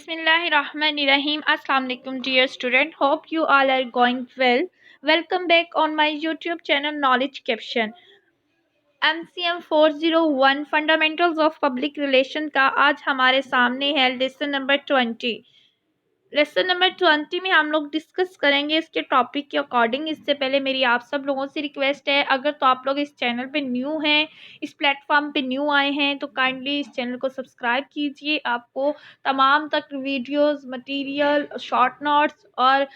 Bismillahirrahmanirrahim. Assalamu alaikum dear student. Hope you all are going well. Welcome back on my YouTube channel Knowledge Caption. MCM 401 Fundamentals of Public Relation का आज हमारे सामने है lesson number 20। Lesson number 20 में हम लोग discuss करेंगे इसके टॉपिक के अकॉर्डिंग। इससे पहले मेरी आप सब लोगों से रिक्वेस्ट है, अगर तो आप लोग इस चैनल पे न्यू हैं, इस प्लेटफॉर्म पे न्यू आए हैं, तो काइंडली इस चैनल को सब्सक्राइब कीजिए। आपको तमाम तक वीडियोस, मटेरियल, शॉर्ट नोट्स और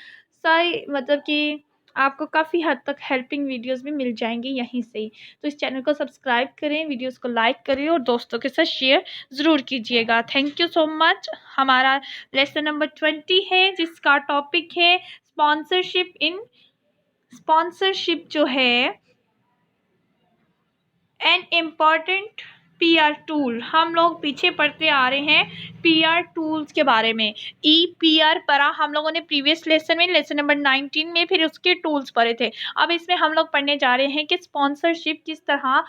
सारी मतलब कि आपको काफ़ी हद तक हेल्पिंग वीडियोस भी मिल जाएंगी यहीं से ही। तो इस चैनल को सब्सक्राइब करें, वीडियोस को लाइक करें और दोस्तों के साथ शेयर ज़रूर कीजिएगा। Thank you so much. हमारा लेसन नंबर 20 है जिसका टॉपिक है स्पॉन्सरशिप इन स्पॉन्सरशिप जो है एन इम्पॉर्टेंट पीआर टूल। हम लोग पीछे पढ़ते आ रहे हैं पीआर टूल्स के बारे में। पीआर पढ़ा हम लोगों ने प्रीवियस लेसन में, लेसन नंबर 19 में, फिर उसके टूल्स पढ़े थे। अब इसमें हम लोग पढ़ने जा रहे हैं कि स्पॉन्सरशिप किस तरह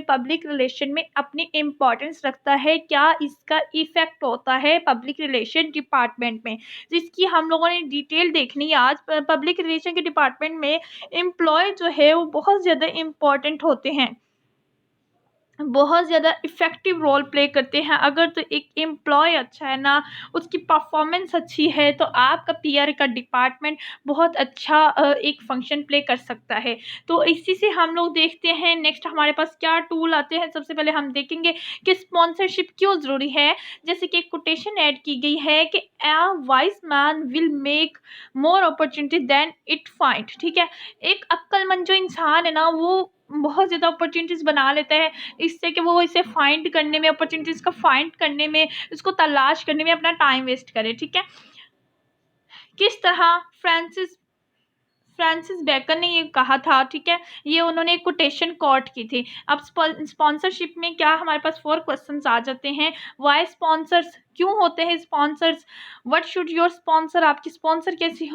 पब्लिक रिलेशन में अपनी इम्पोर्टेंस रखता है, क्या इसका इफेक्ट होता है पब्लिक रिलेशन डिपार्टमेंट में, जिसकी हम लोगों ने डिटेल देखनी है आज। पब्लिक रिलेशन के डिपार्टमेंट में एम्प्लॉय जो है वो बहुत ज़्यादा इम्पॉर्टेंट होते हैं, बहुत ज़्यादा इफ़ेक्टिव रोल प्ले करते हैं। अगर तो एक एम्प्लॉय अच्छा है ना, उसकी परफॉर्मेंस अच्छी है, तो आपका पीआर का डिपार्टमेंट बहुत अच्छा एक फंक्शन प्ले कर सकता है। तो इसी से हम लोग देखते हैं नेक्स्ट हमारे पास क्या टूल आते हैं। सबसे पहले हम देखेंगे कि स्पॉन्सरशिप क्यों ज़रूरी है। जैसे कि एक कोटेशन ऐड की गई है कि a wise man will make more opportunity than it find. ठीक है, एक अक्लमंद जो इंसान है ना, वो बहुत ज़्यादा अपॉर्चुनिटीज़ बना लेता है, इससे कि वो इसे फाइंड करने में, अपॉर्चुनिटीज़ को फाइंड करने में, इसको तलाश करने में अपना टाइम वेस्ट करे। ठीक है, किस तरह फ्रांसिस बेकन ने ये कहा था। ठीक है, ये उन्होंने एक कोटेशन कोट की थी। अब स्पॉन्सरशिप में क्या हमारे पास 4 क्वेश्चंस आ जाते हैं। वाई स्पॉन्सर्स, क्यों होते हैं sponsors. What should your sponsor, आपकी स्पॉन्सर कैसी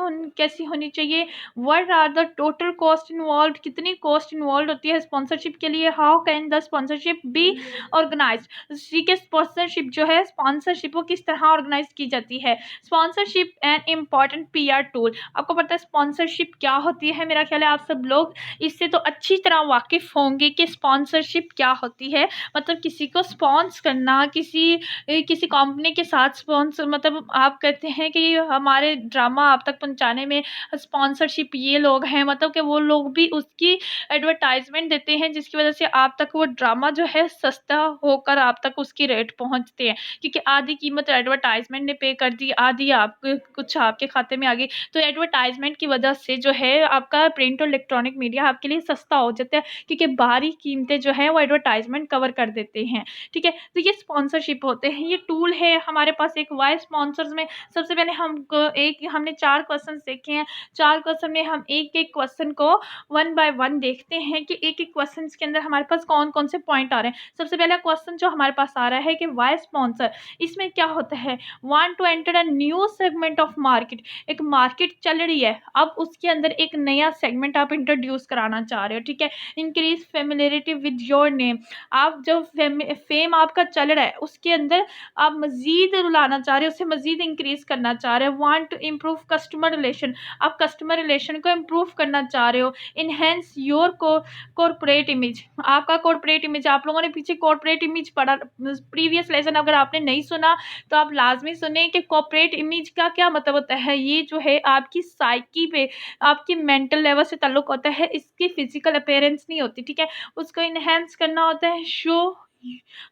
होनी चाहिए। What are the total cost involve, कितनी कॉस्ट इन्वॉल्व होती है स्पॉन्सरशिप के लिए। How can the sponsorship be organise, ठीक है, स्पॉन्सरशिप जो है, स्पॉन्सरशिप वो किस तरह ऑर्गेनाइज की जाती है। Sponsorship an important PR tool. आपको पता है स्पॉन्सरशिप क्या होती है। मेरा ख्याल है आप सब लोग इससे तो अच्छी तरह वाकिफ होंगे कि स्पॉन्सरशिप क्या होती है। मतलब किसी को स्पॉन्स करना, किसी कंपनी के साथ स्पॉन्सर, मतलब आप कहते हैं कि हमारे ड्रामा आप तक पहुंचाने में स्पॉन्सरशिप ये लोग हैं, मतलब कि वो लोग भी उसकी एडवर्टाइजमेंट देते हैं, जिसकी वजह से आप तक वो ड्रामा जो है सस्ता होकर आप तक उसकी रेट पहुंचते हैं, क्योंकि आधी कीमत एडवर्टाइजमेंट ने पे कर दी, आधी आपके कुछ आपके खाते में आ गई। तो एडवर्टाइजमेंट की वजह से जो है आपका प्रिंट और इलेक्ट्रॉनिक मीडिया आपके लिए सस्ता हो जाता है, क्योंकि बाहरी कीमतें जो है वो एडवर्टाइजमेंट कवर कर देते हैं। ठीक है, तो ये स्पॉन्सरशिप होते हैं, ये टूल है हमारे पास। एक वाई स्पॉन्सर्स में सबसे पहले हमने 4 क्वेश्चन देखे हैं। 4 क्वेश्चन में हम एक एक क्वेश्चन को 1 बाय 1 देखते हैं कि एक एक क्वेश्चन के अंदर हमारे पास कौन कौन से पॉइंट आ रहे हैं। सबसे पहला क्वेश्चन जो हमारे पास आ रहा है कि वाई स्पॉन्सर, इसमें क्या होता है। Want to enter a new segment of market, एक मार्केट चल रही है, अब उसके अंदर एक नया सेगमेंट आप इंट्रोड्यूस कराना चाह रहे हो। ठीक है, increase familiarity with your name, आप जो फेम आपका चल रहा है उसके अंदर आप मजीद रुलाना चाह रहे हो, उसे मजीद इंक्रीज करना चाह रहे हो। Want to improve customer relation, आप कस्टमर रिलेशन को इम्प्रूव करना चाह रहे हो। इनहेंस योर कॉर्पोरेट इमेज, आपका कॉर्पोरेट इमेज, आप लोगों ने पीछे कॉर्पोरेट इमेज पढ़ा प्रीवियस लेसन, अगर आपने नहीं सुना तो आप लाजमी सुने कि कॉर्पोरेट इमेज का क्या मतलब होता है। ये जो है आपकी साइकी पे, आपकी मेंटल लेवल से ताल्लुक होता है, इसकी फिजिकल अपीयरेंस नहीं होती। ठीक है, उसको इनहेंस करना होता है। Show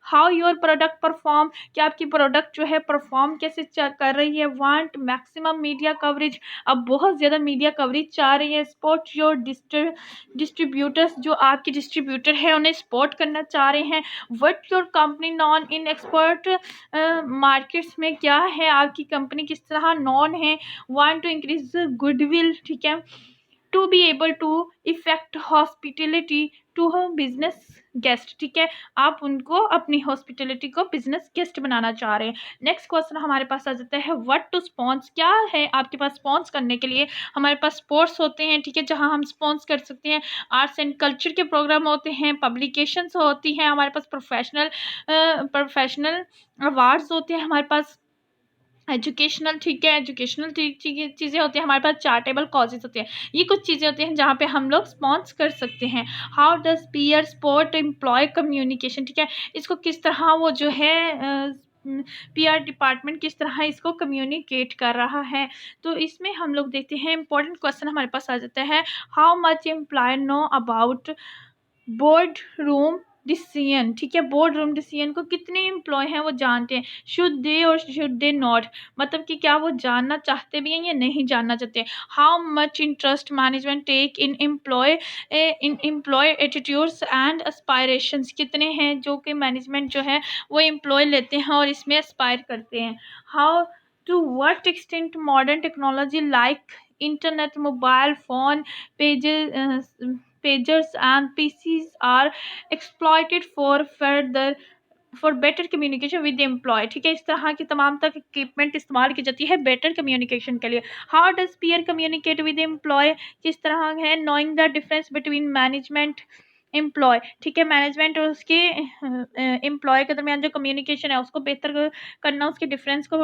how your product perform, कि आपकी प्रोडक्ट जो है परफॉर्म कैसे कर रही है। वांट मैक्सिमम मीडिया कवरेज, अब बहुत ज़्यादा मीडिया कवरेज चाह रही है। स्पॉट योर डिस्ट्रीब्यूटर्स, जो आपके डिस्ट्रीब्यूटर है उन्हें स्पॉट करना चाह रहे हैं। What your company non in expert markets में, क्या है आपकी कंपनी किस तरह नॉन है। वांट टू इंक्रीज गुडविल, ठीक है, to be able to effect hospitality to business guest. ठीक है, आप उनको अपनी हॉस्पिटलिटी को बिजनेस गेस्ट बनाना चाह रहे हैं। नेक्स्ट क्वेश्चन हमारे पास आ जाता है व्हाट टू स्पॉन्स, क्या है आपके पास स्पॉन्स करने के लिए। हमारे पास स्पोर्ट्स होते हैं, ठीक है, जहां हम स्पॉन्स कर सकते हैं। आर्ट्स एंड कल्चर के प्रोग्राम होते हैं, पब्लिकेशंस होती हैं हमारे पास, प्रोफेशनल अवार्ड्स होते हैं हमारे पास, एजुकेशनल, ठीक है, एजुकेशनल चीज़ें होती हैं, हमारे पास चार्टेबल कॉजेज होते हैं। ये कुछ चीज़ें होती हैं जहाँ पे हम लोग स्पॉन्स कर सकते हैं। How does peer support employ communication, ठीक है, इसको किस तरह वो जो है पीआर डिपार्टमेंट किस तरह इसको कम्युनिकेट कर रहा है। तो इसमें हम लोग देखते हैं, इंपॉर्टेंट क्वेश्चन हमारे पास आ जाता है, how much employ know about board room decision, ठीक है, बोर्ड रूम डिसीजन को कितने एम्प्लॉय हैं वो जानते हैं, शुड दे और शुड दे नॉट, मतलब कि क्या वो जानना चाहते भी हैं या नहीं जानना चाहते। How much interest management take in employ attitudes and aspirations, कितने हैं जो कि मैनेजमेंट जो है वो एम्प्लॉय लेते हैं और इसमें एस्पायर करते हैं। How to what extent modern technology like internet, mobile phone, pagers pagers and PCs are exploited for better communication with the employee, ठीक है, इस तरह की तमाम तक इक्विपमेंट इस्तेमाल की जाती है बेटर कम्युनिकेशन के लिए। How does peer communicate with employ, किस तरह है, knowing the difference between management employ, ठीक है, मैनेजमेंट और उसके एम्प्लॉय के दरमियान जो कम्युनिकेशन है उसको बेहतर करना, उसके डिफरेंस को,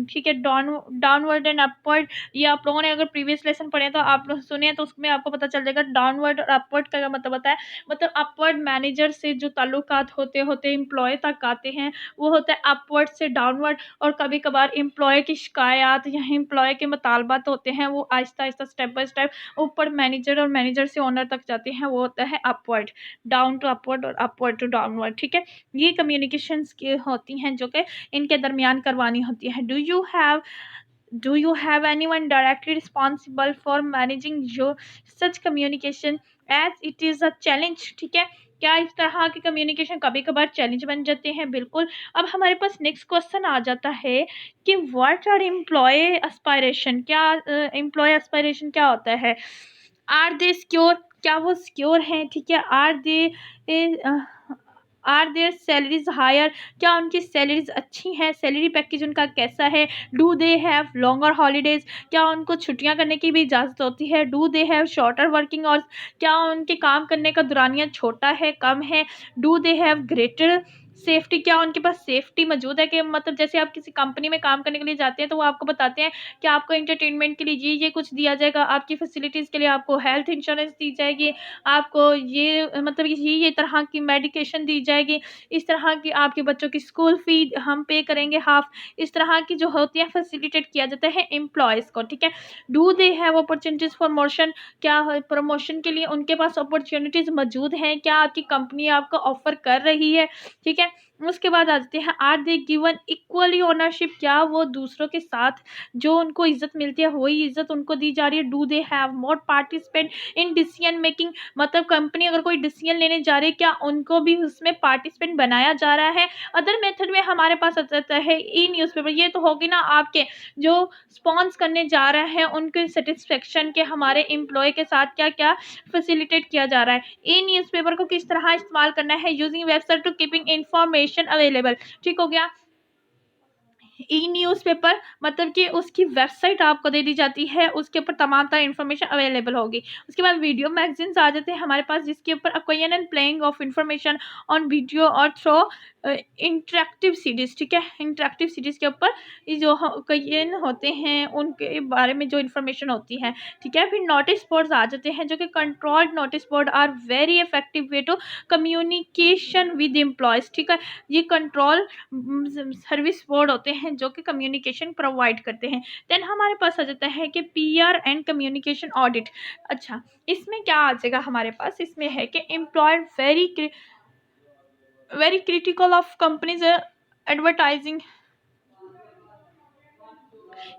ठीक है, डाउनवर्ड एंड अपवर्ड। ये आप लोगों ने अगर प्रीवियस लेसन पढ़े तो आप लोग सुने तो उसमें आपको पता चल जाएगा डाउनवर्ड और अपवर्ड का क्या मतलब होता है। मतलब अपवर्ड मैनेजर से जो ताल्लुकात होते होते एम्प्लॉय तक आते हैं वो होता है अपवर्ड से डाउनवर्ड, और कभी कभार एम्प्लॉय की शिकायत या एम्प्लॉय के मुतालबात होते हैं वो Aahista Aahista step by step ऊपर मैनेजर और मैनेजर से ओनर तक जाते हैं, वो होता है अपवर्ड, डाउन टू अपवर्ड और अपवर्ड टू डाउनवर्ड, ठीक है। ये कम्युनिकेशंस की होती हैं जो कि इनके दरमियान करवानी होती है। Do you have anyone directly responsible for managing your such communication as it is a challenge, ठीक है, क्या इस तरह के कम्युनिकेशन कभी कभार चैलेंज बन जाते हैं, बिल्कुल। अब हमारे पास नेक्स्ट क्वेश्चन आ जाता है कि व्हाट आर एम्प्लॉय एस्पायरेशन, क्या एम्प्लॉय एस्पायरेशन क्या होता है। आर दे सिक्योर, क्या वो सिक्योर हैं, ठीक है, आर देयर सैलरीज हायर, क्या उनकी सैलरीज अच्छी हैं, सैलरी पैकेज उनका कैसा है। Do they have longer holidays, क्या उनको छुट्टियां करने की भी इजाज़त होती है। Do they have shorter working hours, क्या उनके काम करने का दुरानिया छोटा है, कम है। Do they have greater safety, क्या उनके पास सेफ्टी मौजूद है, कि मतलब जैसे आप किसी कंपनी में काम करने के लिए जाते हैं तो वो आपको बताते हैं कि आपको एंटरटेनमेंट के लिए ये कुछ दिया जाएगा, आपकी फैसिलिटीज़ के लिए आपको हेल्थ इंश्योरेंस दी जाएगी, आपको ये मतलब ये तरह की मेडिकेशन दी जाएगी, इस तरह की आपके बच्चों की स्कूल फ़ी हम पे करेंगे हाफ़, इस तरह की जो होती है फैसिलिटेट किया जाता है एम्प्लॉयज़ को, ठीक है। Do they have opportunities for motion, क्या प्रमोशन के लिए उनके पास अपॉर्चुनिटीज़ मौजूद हैं, क्या आपकी कंपनी आपको ऑफ़र कर रही है, ठीक है। उसके बाद आ जाते हैं, are they given equally ownership, क्या वो दूसरों के साथ जो उनको इज़्ज़त मिलती है वही इज़्ज़त उनको दी जा रही है। Do they have more participate in decision making, मतलब कंपनी अगर कोई डिसीजन लेने जा रही है क्या उनको भी उसमें पार्टिसिपेंट बनाया जा रहा है। अदर मेथड में हमारे पास आ जाता है ई न्यूज़पेपर, ये तो होगी ना आपके जो स्पॉन्स करने जा रहे हैं उनके सेटिस्फेक्शन के हमारे एम्प्लॉय के साथ क्या क्या फैसिलिटेट किया जा रहा है। ई न्यूज़पेपर को किस तरह इस्तेमाल करना है, using website to keeping information available, ठीक हो गया। ई न्यूज़पेपर मतलब कि उसकी वेबसाइट आपको दे दी जाती है, उसके ऊपर तमाम तरह इन्फॉर्मेशन अवेलेबल होगी। उसके बाद वीडियो मैगज़ीन्स आ जाते हैं हमारे पास, जिसके ऊपर acquiring and playing of information on video और थ्रू इंटरेक्टिव सीरीज़, ठीक है, इंटरेक्टिव सीरीज़ के ऊपर ये जो एक्वायरिंग होते हैं उनके बारे में जो इन्फॉर्मेशन होती है, ठीक है। फिर नोटिस बोर्ड्स आ जाते हैं जो कि controlled notice board are very effective way to communication with employees, ठीक है। ये कंट्रोल सर्विस बोर्ड होते हैं जो कि कम्युनिकेशन प्रोवाइड करते हैं। देन हमारे पास आ जाता है कि पीआर एंड कम्युनिकेशन ऑडिट। अच्छा, इसमें क्या आ जाएगा हमारे पास, इसमें है कि employer very critical of companies advertising,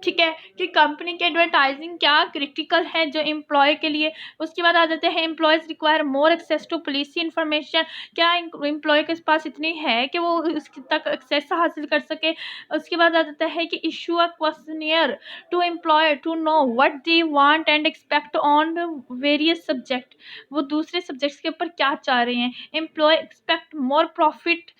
ठीक है, कि कंपनी की एडवर्टाइजिंग क्या क्रिटिकल है जो एम्प्लॉय के लिए। उसके बाद आ जाते हैं employees require more access to policy information, क्या एम्प्लॉय के पास इतनी है कि वो उसकी तक एक्सेस हासिल कर सके। उसके बाद आ जाता है कि issue a questionnaire to employer to know what they want and expect on various subject, वो दूसरे सब्जेक्ट्स के ऊपर क्या चाह रहे हैं। Employ expect more profit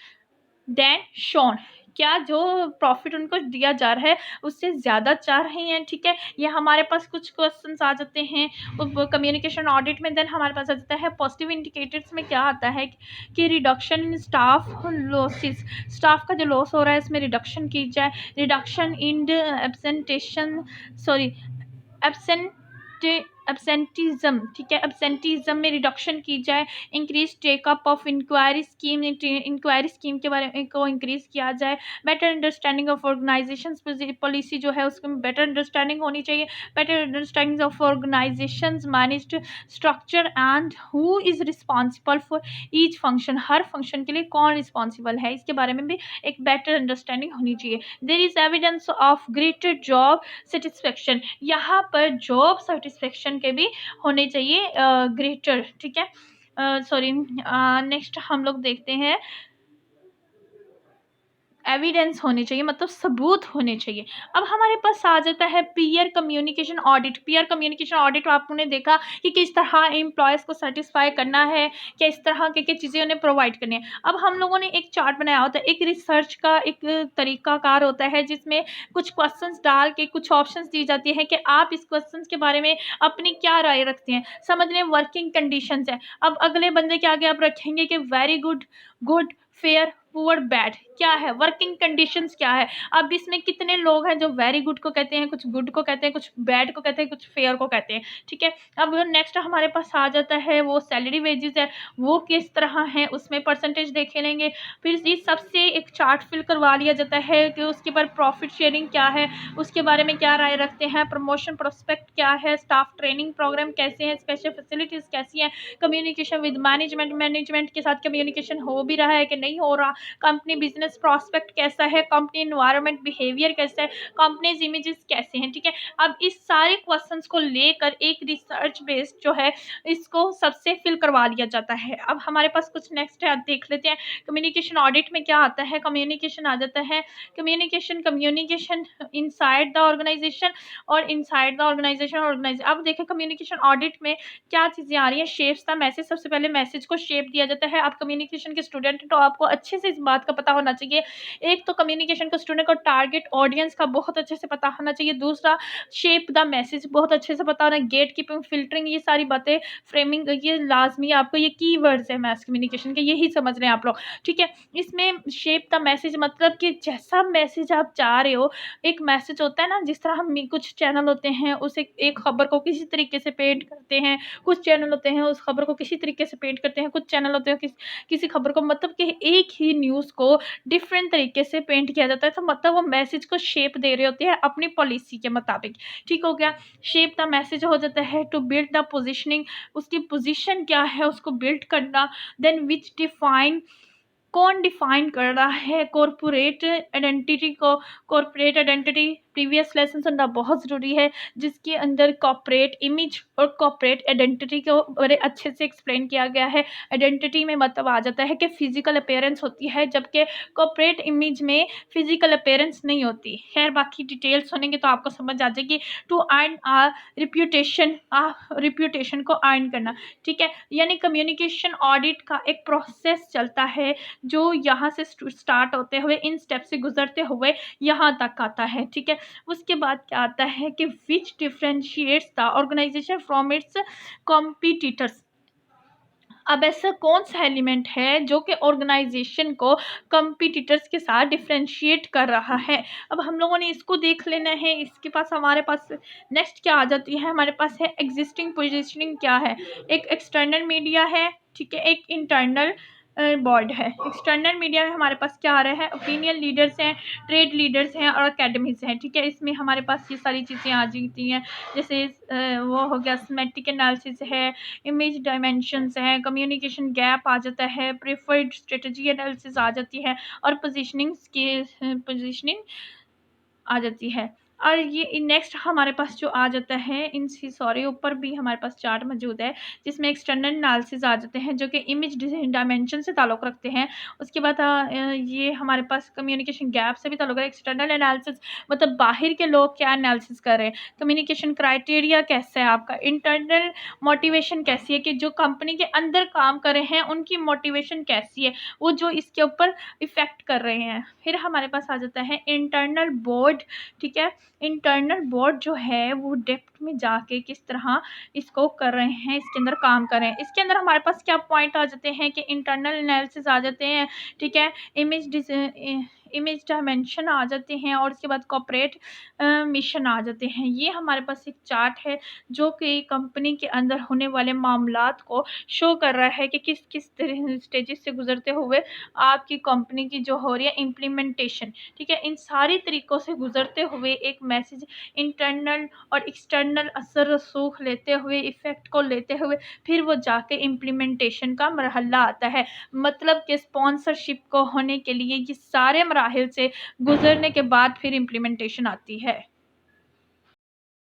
than shown, क्या जो प्रॉफिट उनको दिया जा रहा है उससे ज़्यादा चाह रहे हैं, ठीक है। या हमारे पास कुछ क्वेश्चंस आ जाते हैं कम्युनिकेशन ऑडिट में। देन हमारे पास आ जाता है पॉजिटिव इंडिकेटर्स में क्या आता है कि reduction in staff losses, staff का जो लॉस हो रहा है इसमें रिडक्शन की जाए, reduction in absentation sorry absent absenteeism, ठीक है, एब्सेंटिज्म में रिडक्शन की जाए, increase take up of inquiry scheme के बारे में को इंक्रीज किया जाए, better understanding of organisation policy जो है उसमें बेटर अंडरस्टैंडिंग होनी चाहिए, better understanding of organisation managed structure and who is responsible for each function, हर फंक्शन के लिए कौन रिस्पॉन्सिबल है इसके बारे में भी एक बेटर अंडरस्टैंडिंग होनी चाहिए। There is evidence of greater job satisfaction, यहाँ पर जॉब सेटिस्फेक्शन के भी होने चाहिए ग्रेटर, ठीक है। सॉरी, नेक्स्ट हम लोग देखते हैं एविडेंस होने चाहिए, मतलब सबूत होने चाहिए। अब हमारे पास आ जाता है peer communication audit. Peer communication audit आपने देखा कि किस तरह एम्प्लॉयज़ को सेटिस्फाई करना है, किस तरह के चीज़ें उन्हें प्रोवाइड करनी है। अब हम लोगों ने एक चार्ट बनाया होता है, एक रिसर्च का एक तरीकाकार होता है जिसमें कुछ क्वेश्चंस डाल के कुछ ऑप्शंस दी जाती है कि आप इस क्वेश्चंस के बारे में अपनी क्या राय रखते हैं। समझ लें वर्किंग कंडीशंस है। अब अगले बंदे के आगे आप रखेंगे कि very good, good, fair, poor, bad, क्या है वर्किंग कंडीशंस क्या है। अब इसमें कितने लोग हैं जो वेरी गुड को कहते हैं, कुछ गुड को कहते हैं, कुछ बैड को कहते हैं, कुछ फेयर को कहते हैं, ठीक है। अब नेक्स्ट हमारे पास आ जाता है वो सैलरी वेजेस है, वो किस तरह है उसमें परसेंटेज देखे लेंगे। फिर ये सबसे एक चार्ट फिल करवा लिया जाता है कि उसके ऊपर प्रॉफिट शेयरिंग क्या है, उसके बारे में क्या राय रखते हैं, प्रमोशन प्रोस्पेक्ट क्या है, स्टाफ ट्रेनिंग प्रोग्राम कैसे हैं, स्पेशल फैसिलिटीज़ कैसी हैं, कम्युनिकेशन विद मैनेजमेंट के साथ कम्युनिकेशन हो भी रहा है कि नहीं हो रहा, कंपनी बिजनेस प्रॉस्पेक्ट कैसा है, कंपनी एनवायरनमेंट बिहेवियर कैसा है, कंपनीज इमेजेस कैसे हैं, ठीक है। अब इस सारे क्वेश्चंस को लेकर एक रिसर्च बेस्ड जो है इसको सबसे फिल करवा लिया जाता है। अब हमारे पास कुछ नेक्स्ट है, देख लेते हैं कम्युनिकेशन ऑडिट में क्या आता है। कम्युनिकेशन आ जाता है कम्युनिकेशन इनसाइड द ऑर्गेनाइजेशन और इनसाइड द ऑर्गेनाइजेशन। अब देखें कम्युनिकेशन ऑडिट में क्या चीज़ें आ रही हैं। शेप्स द मैसेज, सबसे पहले मैसेज को शेप दिया जाता है। आप कम्युनिकेशन के स्टूडेंट तो आपको अच्छे से इस बात का पता होना चाहिए, एक तो कम्युनिकेशन को स्टूडेंट को टारगेट ऑडियंस का बहुत अच्छे से पता होना चाहिए, दूसरा शेप द मैसेज बहुत अच्छे से पता होना, गेट कीपिंग, फिल्टरिंग, ये सारी बातें, फ्रेमिंग, ये लाजमी आपको ये कीवर्ड्स है मैस कम्युनिकेशन के, यही समझ रहे हैं आप लोग, ठीक है। इसमें शेप द मैसेज मतलब कि जैसा मैसेज आप चाह रहे हो, एक मैसेज होता है ना, जिस तरह हम कुछ चैनल होते हैं उसे एक खबर को किसी तरीके से पेंट करते हैं, कुछ चैनल होते हैं उस खबर को किसी तरीके से पेंट करते हैं, कुछ चैनल होते हैं किसी खबर को, मतलब कि एक ही न्यूज़ को डिफरेंट तरीके से पेंट किया जाता है, तो मतलब वो मैसेज को शेप दे रहे होते हैं अपनी पॉलिसी के मुताबिक, ठीक हो गया। शेप द मैसेज हो जाता है टू बिल्ड द पोजिशनिंग, उसकी पोजीशन क्या है उसको बिल्ड करना। देन विच डिफाइन, कौन डिफाइन कर रहा है कॉरपोरेट आइडेंटिटी को, कॉरपोरेट आइडेंटिटी प्रीवियस लेसन सुनना बहुत ज़रूरी है, जिसके अंदर कॉर्पोरेट इमेज और कॉर्पोरेट आइडेंटिटी को बड़े अच्छे से एक्सप्लेन किया गया है। आइडेंटिटी में मतलब आ जाता है कि फिजिकल अपीयरेंस होती है, जबकि कॉर्पोरेट इमेज में फिजिकल अपीयरेंस नहीं होती। खैर बाकी डिटेल्स सुनेंगे तो आपको समझ आ जाएगी। टू अर्न आ रिप्यूटेशन को अर्न करना, ठीक है। यानी कम्युनिकेशन ऑडिट का एक प्रोसेस चलता है जो यहाँ से स्टार्ट होते हुए इन स्टेप से गुजरते हुए यहाँ तक आता है, ठीक है। उसके बाद क्या आता है कि which differentiates the organisation from its competitors. अब ऐसा कौन सा एलिमेंट है जो कि ऑर्गेनाइजेशन को कॉम्पिटिटर्स के साथ डिफरेंशिएट कर रहा है। अब हम लोगों ने इसको देख लेना है। इसके पास हमारे पास नेक्स्ट क्या आ जाती है, हमारे पास है एग्जिस्टिंग पोजीशनिंग क्या है। एक एक्सटर्नल मीडिया है, ठीक है, एक इंटरनल बोर्ड है। एक्सटर्नल मीडिया में हमारे पास क्या आ रहा है, ओपिनियन लीडर्स हैं, ट्रेड लीडर्स हैं और अकेडमीज हैं, ठीक है। इसमें हमारे पास ये सारी चीज़ें आ जाती हैं, जैसे वो हो गया सिमेट्रिक एनालिसिस है, इमेज डायमेंशंस हैं, कम्युनिकेशन गैप आ जाता है, प्रेफर्ड स्ट्रेटजी एनालिसिस आ जाती है और पोजीशनिंग आ जाती है। और ये नेक्स्ट हमारे पास जो आ जाता है इन सॉरी ऊपर भी हमारे पास चार्ट मौजूद है जिसमें एक्सटर्नल एनालिसिस आ जाते हैं जो कि इमेज डायमेंशन से ताल्लुक़ रखते हैं। उसके बाद ये हमारे पास कम्युनिकेशन गैप से भी ताल्लुक़ है। एक्सटर्नल एनालिसिस मतलब बाहर के लोग क्या एनालिसिस कर रहे हैं, कम्युनिकेशन क्राइटेरिया कैसा है आपका, इंटरनल मोटिवेशन कैसी है कि जो कंपनी के अंदर काम कर रहे हैं उनकी मोटिवेशन कैसी है, वो जो इसके ऊपर इफ़ेक्ट कर रहे हैं। फिर हमारे पास आ जाता है इंटरनल बोर्ड, ठीक है। इंटरनल बोर्ड जो है वो डेप्थ में जाके किस तरह इसको कर रहे हैं, इसके अंदर काम कर रहे हैं। इसके अंदर हमारे पास क्या पॉइंट आ जाते हैं कि इंटरनल एनालिसिस आ जाते हैं, ठीक है। इमेज डायमेंशन आ जाते हैं और उसके बाद कॉर्पोरेट मिशन आ जाते हैं। ये हमारे पास एक चार्ट है जो कि कंपनी के अंदर होने वाले मामलात को शो कर रहा है कि किस किस स्टेजेस से गुजरते हुए आपकी कंपनी की जो हो रही है इम्प्लीमेंटेशन, ठीक है। इन सारे तरीक़ों से गुज़रते हुए एक मैसेज इंटरनल और एक्सटर्नल असर रसूख लेते हुए, इफ़ेक्ट को लेते हुए फिर वो जाके इम्प्लीमेंटेशन का मरहला आता है। मतलब कि स्पॉन्सरशिप को होने के लिए ये सारे मराहिल से गुज़रने के बाद फिर इम्प्लीमेंटेशन आती है।